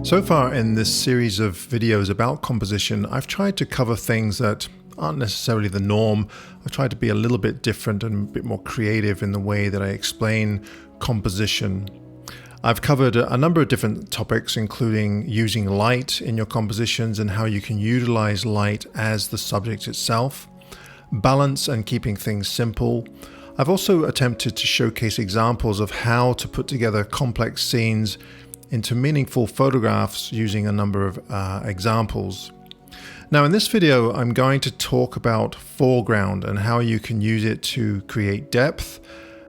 So far in this series of videos about composition, I've tried to cover things that aren't necessarily the norm. I've tried to be a little bit different and a bit more creative in the way that I explain composition. I've covered a number of different topics, including using light in your compositions and how you can utilize light as the subject itself, balance and keeping things simple. I've also attempted to showcase examples of how to put together complex scenes into meaningful photographs using a number of examples. Now in this video I'm going to talk about foreground and how you can use it to create depth,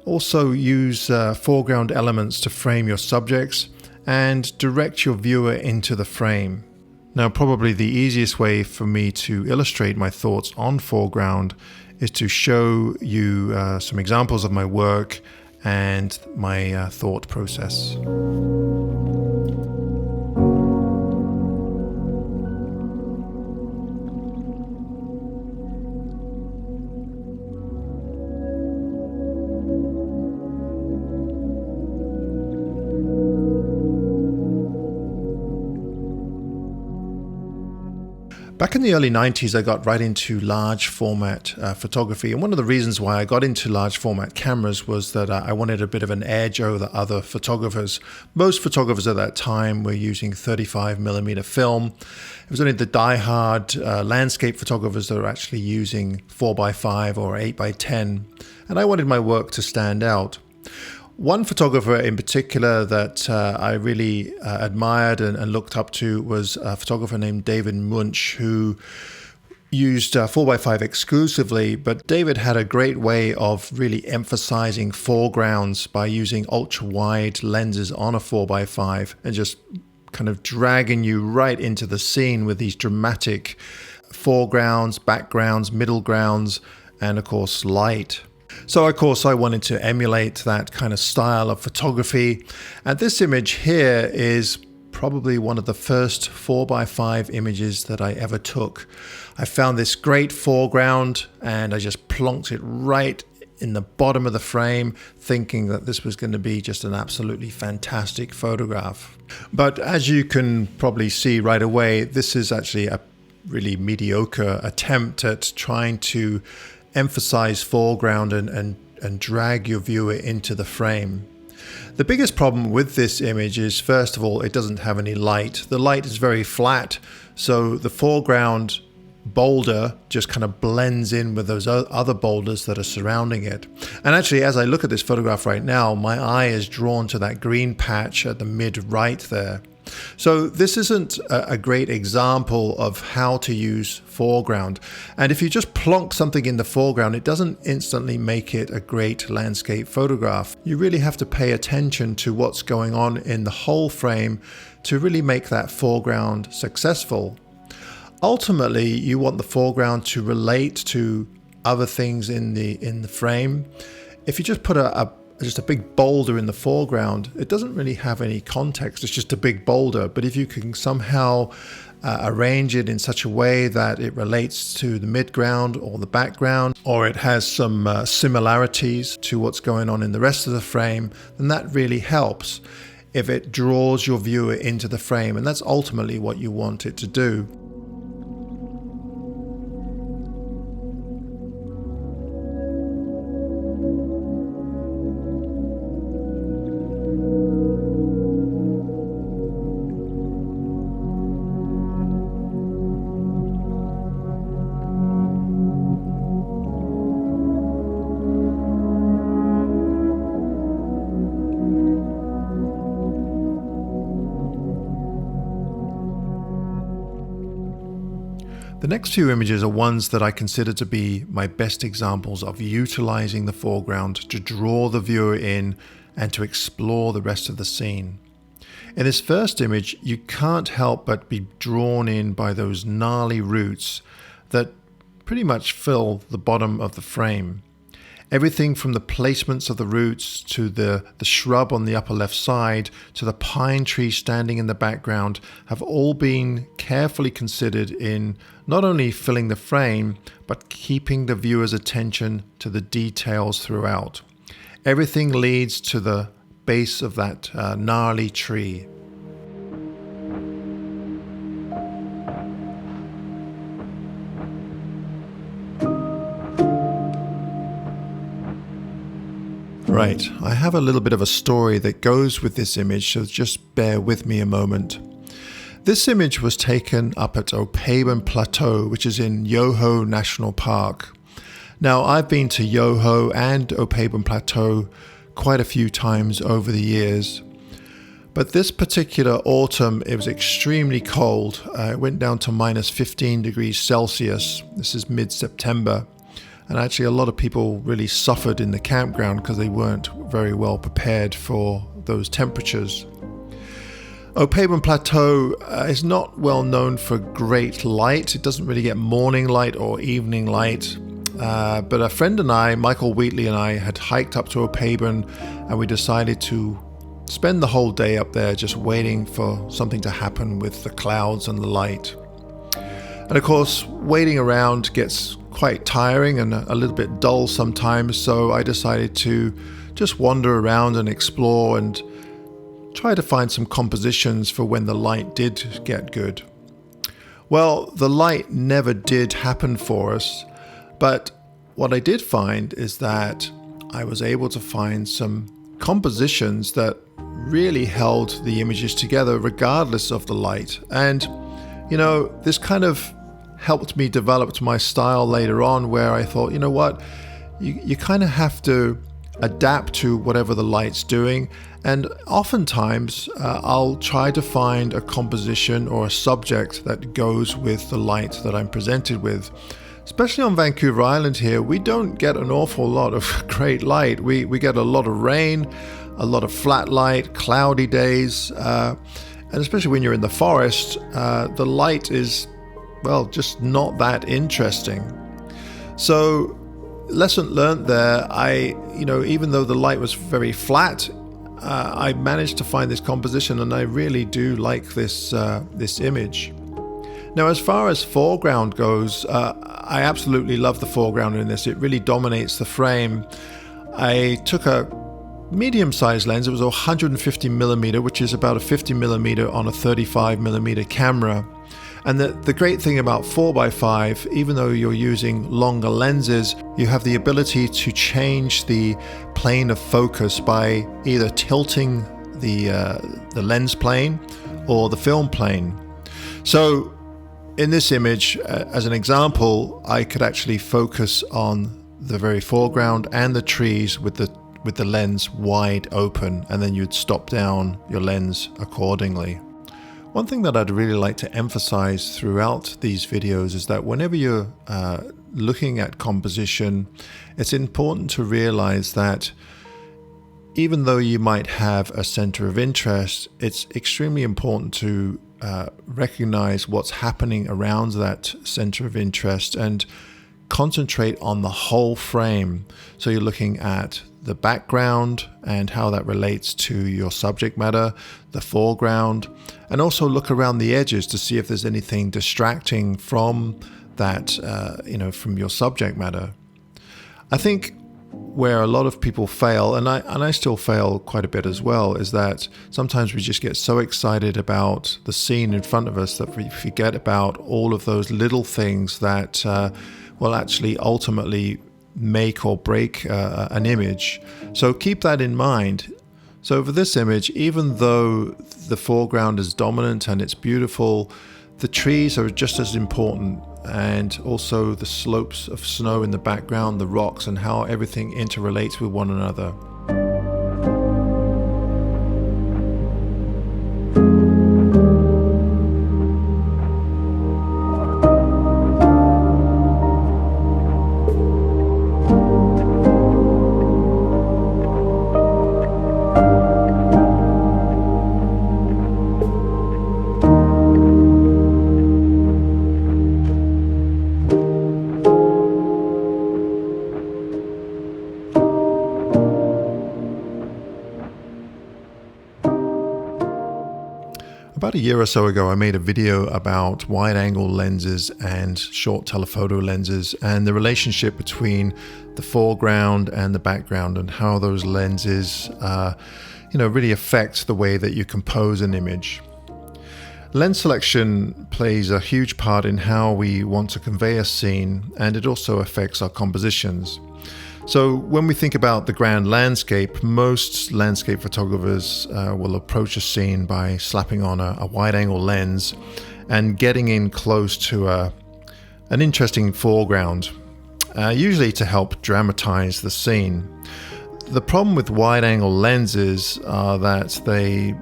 also use foreground elements to frame your subjects and direct your viewer into the frame. Now probably the easiest way for me to illustrate my thoughts on foreground is to show you some examples of my work and my thought process. Back in the early 90s, I got right into large format photography. And one of the reasons why I got into large format cameras was that I wanted a bit of an edge over other photographers. Most photographers at that time were using 35mm film. It was only the die-hard landscape photographers that were actually using 4x5 or 8x10. And I wanted my work to stand out. One photographer in particular that I really admired and looked up to was a photographer named David Munch, who used 4x5 exclusively, but David had a great way of really emphasizing foregrounds by using ultra-wide lenses on a 4x5 and just kind of dragging you right into the scene with these dramatic foregrounds, backgrounds, middle grounds, and of course light. So of course I wanted to emulate that kind of style of photography, and this image here is probably one of the first 4x5 images that I ever took. I found this great foreground and I just plonked it right in the bottom of the frame, thinking that this was going to be just an absolutely fantastic photograph. But as you can probably see right away, this is actually a really mediocre attempt at trying to emphasize foreground and drag your viewer into the frame. The biggest problem with this image is, first of all, it doesn't have any light. The light is very flat, so the foreground boulder just kind of blends in with those other boulders that are surrounding it. And actually, as I look at this photograph right now, my eye is drawn to that green patch at the mid-right there. So this isn't a great example of how to use foreground. And if you just plonk something in the foreground, it doesn't instantly make it a great landscape photograph. You really have to pay attention to what's going on in the whole frame to really make that foreground successful. Ultimately, you want the foreground to relate to other things in the frame. If you just put just a big boulder in the foreground, it doesn't really have any context. It's just a big boulder. But if you can somehow arrange it in such a way that it relates to the midground or the background, or it has some similarities to what's going on in the rest of the frame, then that really helps if it draws your viewer into the frame. And that's ultimately what you want it to do. The next few images are ones that I consider to be my best examples of utilizing the foreground to draw the viewer in and to explore the rest of the scene. In this first image, you can't help but be drawn in by those gnarly roots that pretty much fill the bottom of the frame. Everything from the placements of the roots to the shrub on the upper left side to the pine tree standing in the background have all been carefully considered in not only filling the frame, but keeping the viewer's attention to the details throughout. Everything leads to the base of that gnarly tree. Right, I have a little bit of a story that goes with this image, so just bear with me a moment. This image was taken up at Opaban Plateau, which is in Yoho National Park. Now, I've been to Yoho and Opaban Plateau quite a few times over the years. But this particular autumn, it was extremely cold. It went down to minus 15 degrees Celsius. This is mid-September. And actually a lot of people really suffered in the campground because they weren't very well prepared for those temperatures. Opaban Plateau is not well known for great light. It doesn't really get morning light or evening light. But a friend and I, Michael Wheatley and I, had hiked up to Opaban, and we decided to spend the whole day up there just waiting for something to happen with the clouds and the light. And of course, waiting around gets quite tiring and a little bit dull sometimes, so I decided to just wander around and explore and try to find some compositions for when the light did get good. Well, the light never did happen for us, but what I did find is that I was able to find some compositions that really held the images together regardless of the light. And, you know, this kind of helped me develop my style later on, where I thought, you know what, you kind of have to adapt to whatever the light's doing. And oftentimes I'll try to find a composition or a subject that goes with the light that I'm presented with. Especially on Vancouver Island here, we don't get an awful lot of great light. We get a lot of rain, a lot of flat light, cloudy days, and especially when you're in the forest, the light is, well, just not that interesting. So, lesson learned there, even though the light was very flat, I managed to find this composition, and I really do like this image. Now, as far as foreground goes, I absolutely love the foreground in this. It really dominates the frame. I took a medium-sized lens. It was a 150mm, which is about a 50mm on a 35mm camera. And the great thing about 4x5, even though you're using longer lenses, you have the ability to change the plane of focus by either tilting the lens plane or the film plane. So in this image, as an example, I could actually focus on the very foreground and the trees with the lens wide open, and then you'd stop down your lens accordingly. One thing that I'd really like to emphasize throughout these videos is that whenever you're looking at composition, it's important to realize that even though you might have a center of interest, it's extremely important to recognize what's happening around that center of interest and concentrate on the whole frame. So you're looking at the background and how that relates to your subject matter, the foreground, and also look around the edges to see if there's anything distracting from that, from your subject matter. I think where a lot of people fail, and I still fail quite a bit as well, is that sometimes we just get so excited about the scene in front of us that we forget about all of those little things that will actually ultimately make or break an image. So keep that in mind. So for this image, even though the foreground is dominant and it's beautiful, the trees are just as important, and also the slopes of snow in the background, the rocks, and how everything interrelates with one another. About a year or so ago, I made a video about wide-angle lenses and short telephoto lenses and the relationship between the foreground and the background, and how those lenses, really affect the way that you compose an image. Lens selection plays a huge part in how we want to convey a scene, and it also affects our compositions. So when we think about the grand landscape, most landscape photographers will approach a scene by slapping on a wide-angle lens and getting in close to an interesting foreground, usually to help dramatize the scene. The problem with wide-angle lenses are that they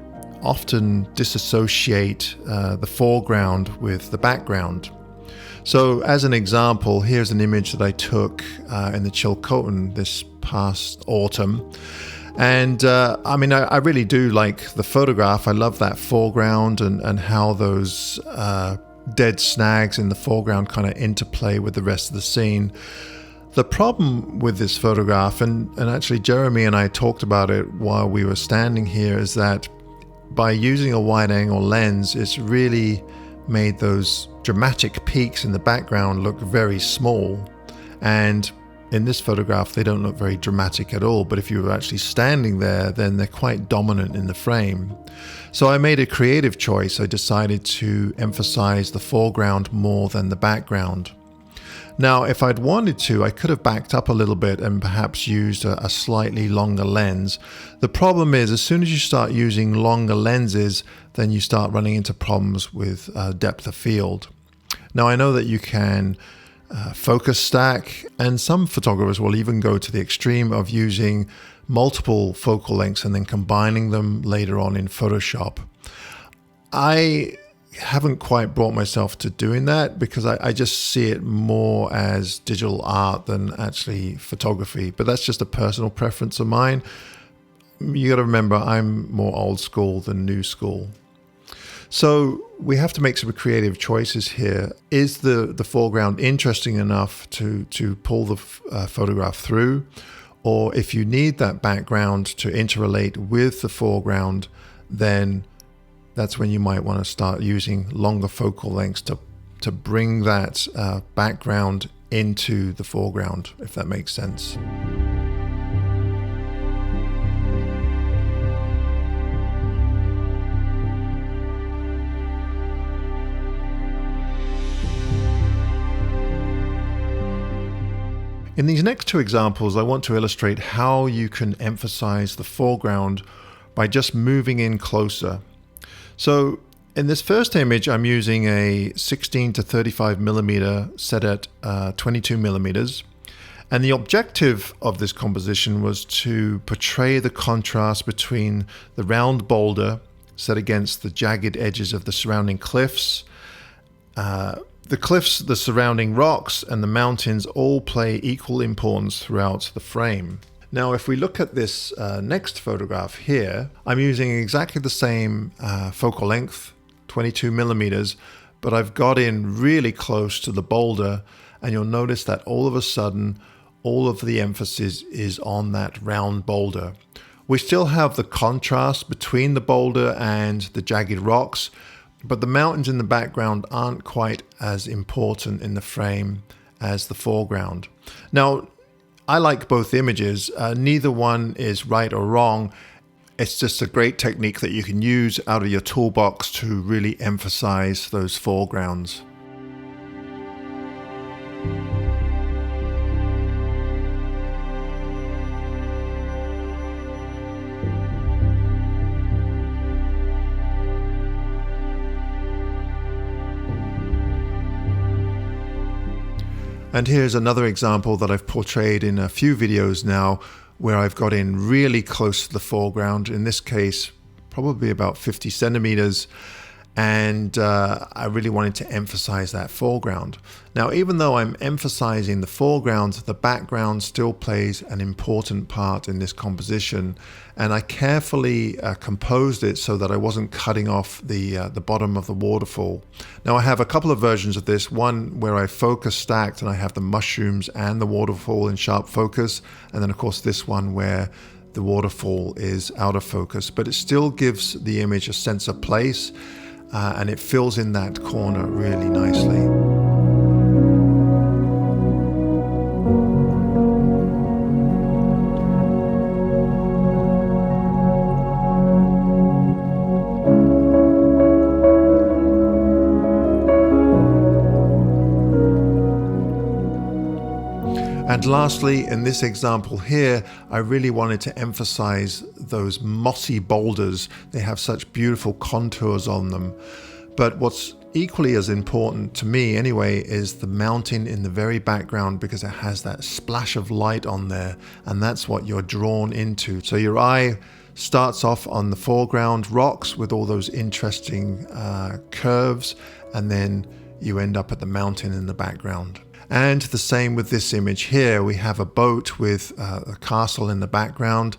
often disassociate the foreground with the background. So as an example, here's an image that I took in the Chilcotin this past autumn. And I really do like the photograph. I love that foreground and how those dead snags in the foreground kind of interplay with the rest of the scene. The problem with this photograph, and actually Jeremy and I talked about it while we were standing here, is that by using a wide-angle lens, it's really made those dramatic peaks in the background look very small. And in this photograph, they don't look very dramatic at all. But if you were actually standing there, then they're quite dominant in the frame. So I made a creative choice. I decided to emphasize the foreground more than the background. Now, if I'd wanted to, I could have backed up a little bit and perhaps used a slightly longer lens. The problem is, as soon as you start using longer lenses, then you start running into problems with depth of field. Now, I know that you can focus stack, and some photographers will even go to the extreme of using multiple focal lengths and then combining them later on in Photoshop. I haven't quite brought myself to doing that because I just see it more as digital art than actually photography, but that's just a personal preference of mine. You got to remember, I'm more old school than new school. So we have to make some creative choices here. Is the foreground interesting enough to pull the photograph through? Or if you need that background to interrelate with the foreground, then that's when you might want to start using longer focal lengths to bring that background into the foreground, if that makes sense. In these next two examples, I want to illustrate how you can emphasize the foreground by just moving in closer. So in this first image, I'm using a 16 to 35 millimeter set at 22 millimeters. And the objective of this composition was to portray the contrast between the round boulder set against the jagged edges of the surrounding cliffs. The cliffs, the surrounding rocks, and the mountains all play equal importance throughout the frame. Now, if we look at this next photograph here, I'm using exactly the same focal length, 22 millimeters, but I've got in really close to the boulder, and you'll notice that all of a sudden, all of the emphasis is on that round boulder. We still have the contrast between the boulder and the jagged rocks, but the mountains in the background aren't quite as important in the frame as the foreground. Now, I like both images. Neither one is right or wrong. It's just a great technique that you can use out of your toolbox to really emphasize those foregrounds. And here's another example that I've portrayed in a few videos now, where I've got in really close to the foreground, in this case probably about 50 centimeters, and I really wanted to emphasize that foreground. Now, even though I'm emphasizing the foreground, the background still plays an important part in this composition, and I carefully composed it so that I wasn't cutting off the bottom of the waterfall. Now, I have a couple of versions of this, one where I focus stacked and I have the mushrooms and the waterfall in sharp focus, and then of course this one where the waterfall is out of focus, but it still gives the image a sense of place. And it fills in that corner really nicely. And lastly, in this example here, I really wanted to emphasize those mossy boulders. They have such beautiful contours on them. But what's equally as important to me anyway is the mountain in the very background, because it has that splash of light on there, and that's what you're drawn into. So your eye starts off on the foreground rocks with all those interesting curves, and then you end up at the mountain in the background. And the same with this image here. We have a boat with a castle in the background.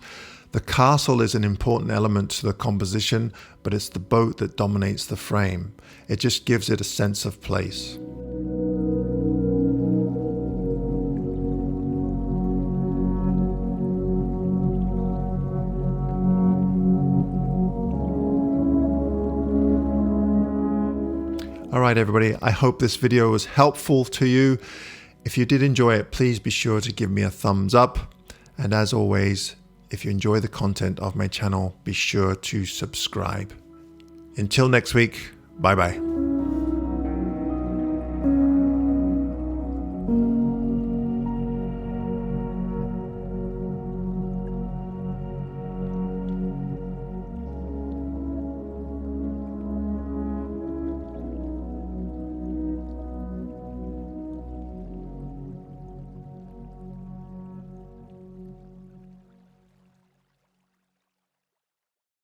The castle is an important element to the composition, but it's the boat that dominates the frame. It just gives it a sense of place. All right, everybody, I hope this video was helpful to you. If you did enjoy it, please be sure to give me a thumbs up. And as always, if you enjoy the content of my channel, be sure to subscribe. Until next week, bye-bye.